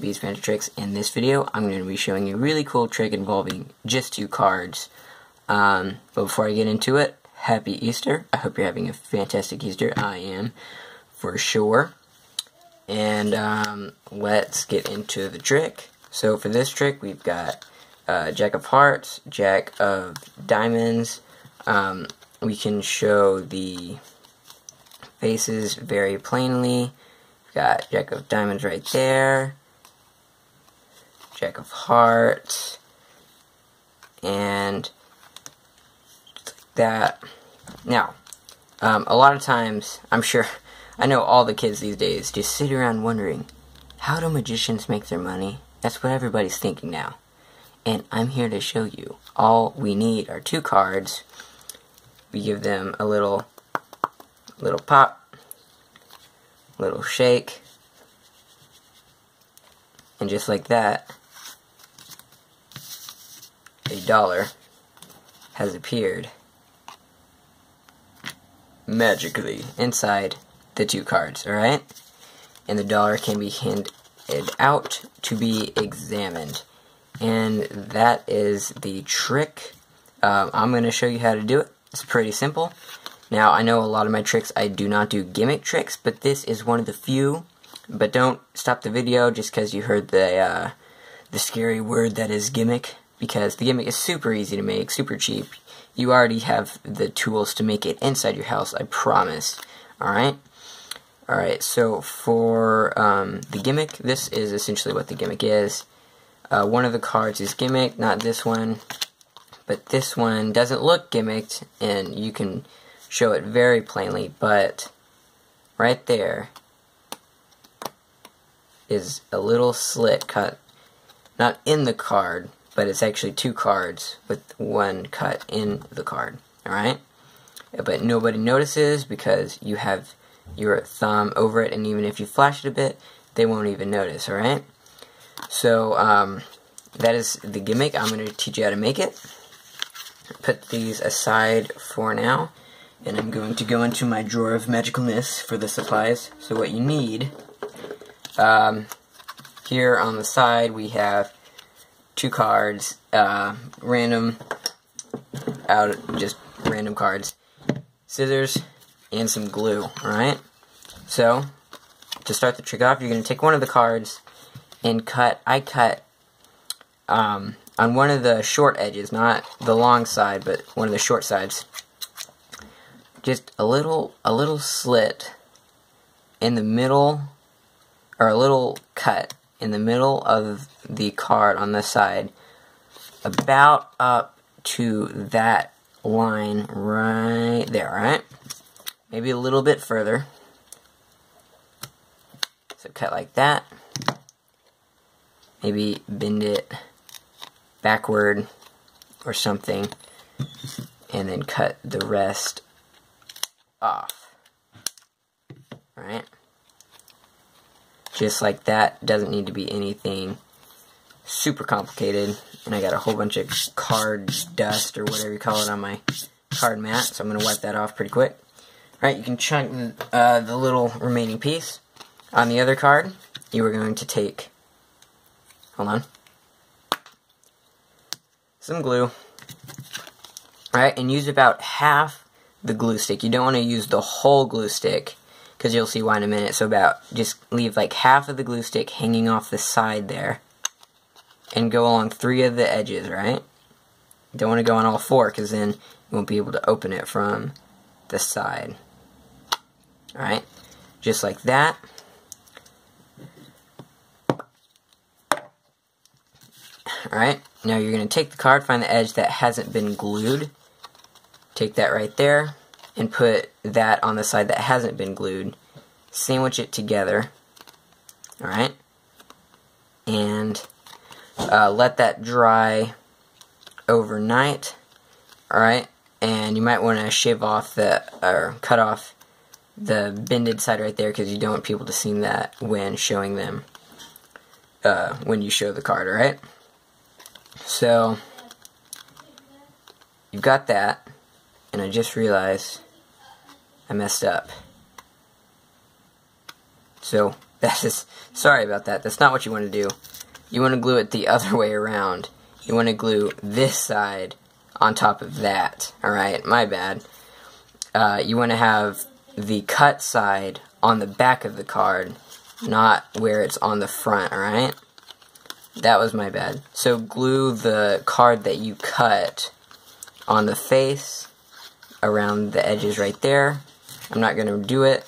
these magic tricks. In this video, I'm going to be showing you a really cool trick involving just 2 cards. But before I get into it, happy Easter. I hope you're having a fantastic Easter. I am, for sure. And let's get into the trick. So for this trick, we've got Jack of Hearts, Jack of Diamonds. We can show the faces very plainly. We've got Jack of Diamonds right there, Jack of Hearts, and that. Now, a lot of times, I know all the kids these days just sit around wondering, how do magicians make their money? That's what everybody's thinking now. And I'm here to show you. All we need are 2 cards. We give them a little pop, little shake, and just like that, $1 has appeared magically inside the 2 cards, alright? And the dollar can be handed out to be examined. And that is the trick. I'm going to show you how to do it. It's pretty simple. Now, I know a lot of my tricks, I do not do gimmick tricks, but this is one of the few. But don't stop the video just because you heard the scary word that is gimmick, because the gimmick is super easy to make, super cheap. You already have the tools to make it inside your house, I promise. Alright? Alright, so for the gimmick, this is essentially what the gimmick is. One of the cards is gimmick, not this one. But this one doesn't look gimmicked, and you can show it very plainly, but right there is a little slit cut, not in the card, but it's actually 2 cards with 1 cut in the card, alright? But nobody notices because you have your thumb over it, and even if you flash it a bit, they won't even notice, alright? So, that is the gimmick. I'm going to teach you how to make it. Put these aside for now, and I'm going to go into my drawer of magicalness for the supplies. So what you need, here on the side we have 2 cards, random cards, scissors, and some glue, alright? So, to start the trick off, you're going to take one of the cards and cut, I cut, on one of the short edges, not the long side, but one of the short sides, just a little slit in the middle, or a little cut in the middle of the card on this side, about up to that line right there, right? Maybe a little bit further. So cut like that. Maybe bend it backward or something, and then cut the rest off. Alright? Just like that. Doesn't need to be anything super complicated. And I got a whole bunch of card dust or whatever you call it on my card mat, so I'm going to wipe that off pretty quick. Alright, you can chunk the little remaining piece. On the other card, you are going to take, hold on, some glue. Alright, and use about half the glue stick. You don't want to use the whole glue stick, because you'll see why in a minute. So just leave like half of the glue stick hanging off the side there, and go along 3 of the edges, right? You don't want to go on all 4, because then you won't be able to open it from the side. Alright, just like that. Alright, now you're going to take the card, find the edge that hasn't been glued, take that right there, and put that on the side that hasn't been glued, sandwich it together, alright, and let that dry overnight, alright, and you might want to shave off or cut off the bended side right there, because you don't want people to see that when showing them, when you show the card, alright? So, you've got that, and I just realized I messed up. So, sorry about that. That's not what you want to do. You want to glue it the other way around. You want to glue this side on top of that. Alright, my bad. You want to have the cut side on the back of the card, not where it's on the front, alright? That was my bad. So glue the card that you cut on the face, around the edges right there. I'm not going to do it.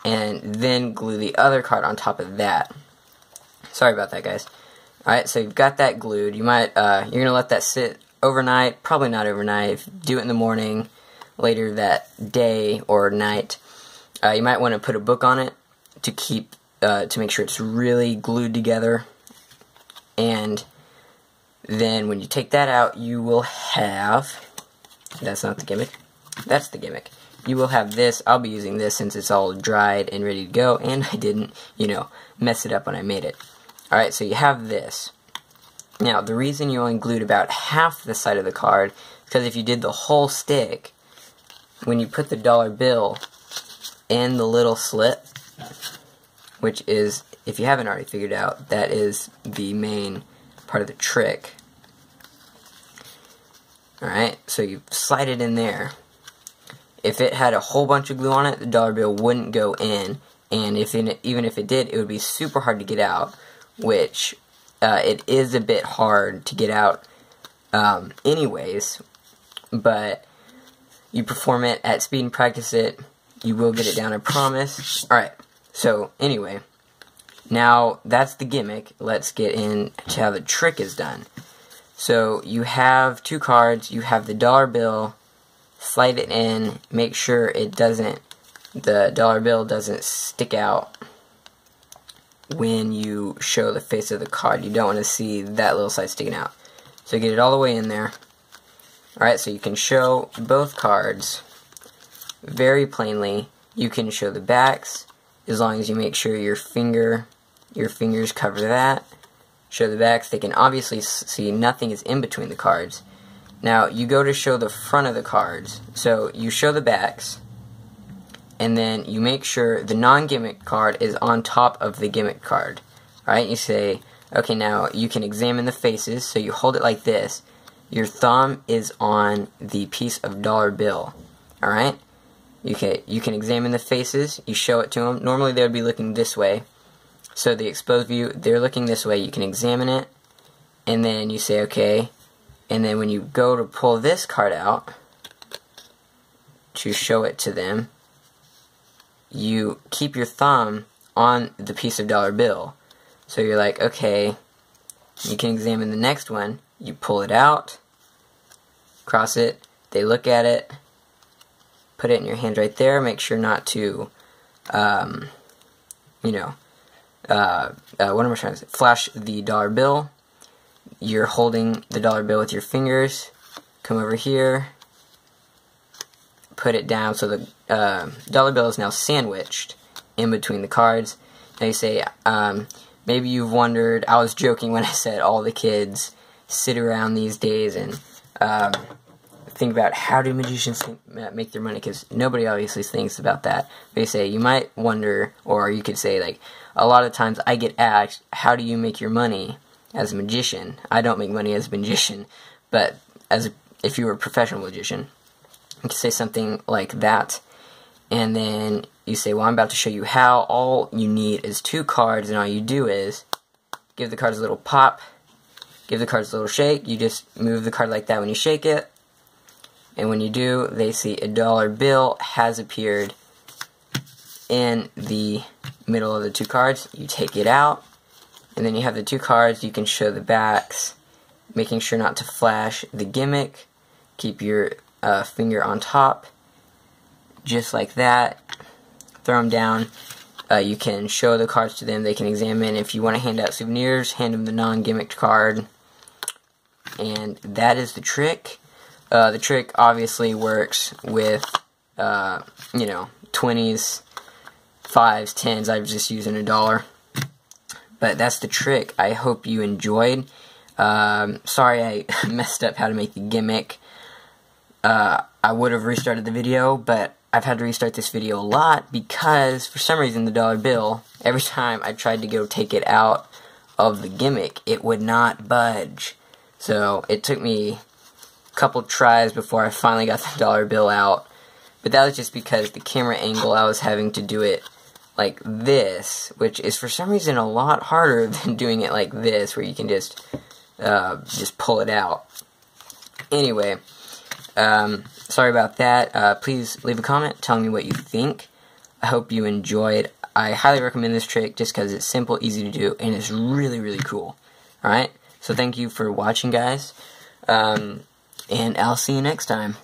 And then glue the other card on top of that. Sorry about that, guys. Alright, so you've got that glued. You might, you're going to let that sit overnight. Probably not overnight. If you do it in the morning, later that day or night, you might want to put a book on it to keep, to make sure it's really glued together. And then when you take that out, you will have, that's not the gimmick, that's the gimmick. You will have this. I'll be using this since it's all dried and ready to go, and I didn't, you know, mess it up when I made it. Alright, so you have this. Now, the reason you only glued about half the side of the card is because if you did the whole stick, when you put the dollar bill in the little slit, which is, if you haven't already figured out, that is the main part of the trick. Alright, so you slide it in there. If it had a whole bunch of glue on it, the dollar bill wouldn't go in, and even if it did, it would be super hard to get out, which it is a bit hard to get out anyways, but you perform it at speed and practice it, you will get it down, I promise. Alright, so anyway, now that's the gimmick. Let's get into how the trick is done. So you have two cards, you have the dollar bill, slide it in, make sure the dollar bill doesn't stick out when you show the face of the card. You don't want to see that little side sticking out. So get it all the way in there. Alright, so you can show both cards very plainly. You can show the backs as long as you make sure your fingers cover that. Show the backs. They can obviously see nothing is in between the cards. Now, you go to show the front of the cards. So, you show the backs, and then you make sure the non-gimmick card is on top of the gimmick card. Alright, you say, okay, now you can examine the faces, so you hold it like this. Your thumb is on the piece of dollar bill. Alright? Okay, you can examine the faces, you show it to them. Normally they would be looking this way. So the exposed view, they're looking this way. You can examine it, and then you say, okay. And then when you go to pull this card out to show it to them, you keep your thumb on the piece of dollar bill. So you're like, okay, you can examine the next one. You pull it out, cross it, they look at it, put it in your hand right there. Make sure not to, what am I trying to say? Flash the dollar bill. You're holding the dollar bill with your fingers. Come over here. Put it down so the dollar bill is now sandwiched in between the cards. Now you say, maybe you've wondered, I was joking when I said all the kids sit around these days and think about how do magicians make their money, because nobody obviously thinks about that. They say, you might wonder, or you could say, like, a lot of times I get asked, how do you make your money as a magician? I don't make money as a magician, but if you were a professional magician, you could say something like that, and then you say, well, I'm about to show you how. All you need is two cards, and all you do is give the cards a little pop, give the cards a little shake. You just move the card like that when you shake it, and when you do, they see a dollar bill has appeared in the middle of the two cards. You take it out, and then you have the two cards. You can show the backs, making sure not to flash the gimmick. Keep your finger on top, just like that. Throw them down. You can show the cards to them. They can examine. If you want to hand out souvenirs, hand them the non-gimmicked card. And that is the trick. The trick obviously works with, 20s, 5s, 10s. I'm just using $1. But that's the trick. I hope you enjoyed. Sorry I messed up how to make the gimmick. I would have restarted the video, but I've had to restart this video a lot because for some reason the dollar bill, every time I tried to go take it out of the gimmick, it would not budge. So it took me a couple tries before I finally got the dollar bill out. But that was just because the camera angle, I was having to do it like this, which is for some reason a lot harder than doing it like this, where you can just pull it out. Anyway, sorry about that. Please leave a comment telling me what you think. I hope you enjoyed. I highly recommend this trick just because it's simple, easy to do, and it's really, really cool. Alright, so thank you for watching, guys, and I'll see you next time.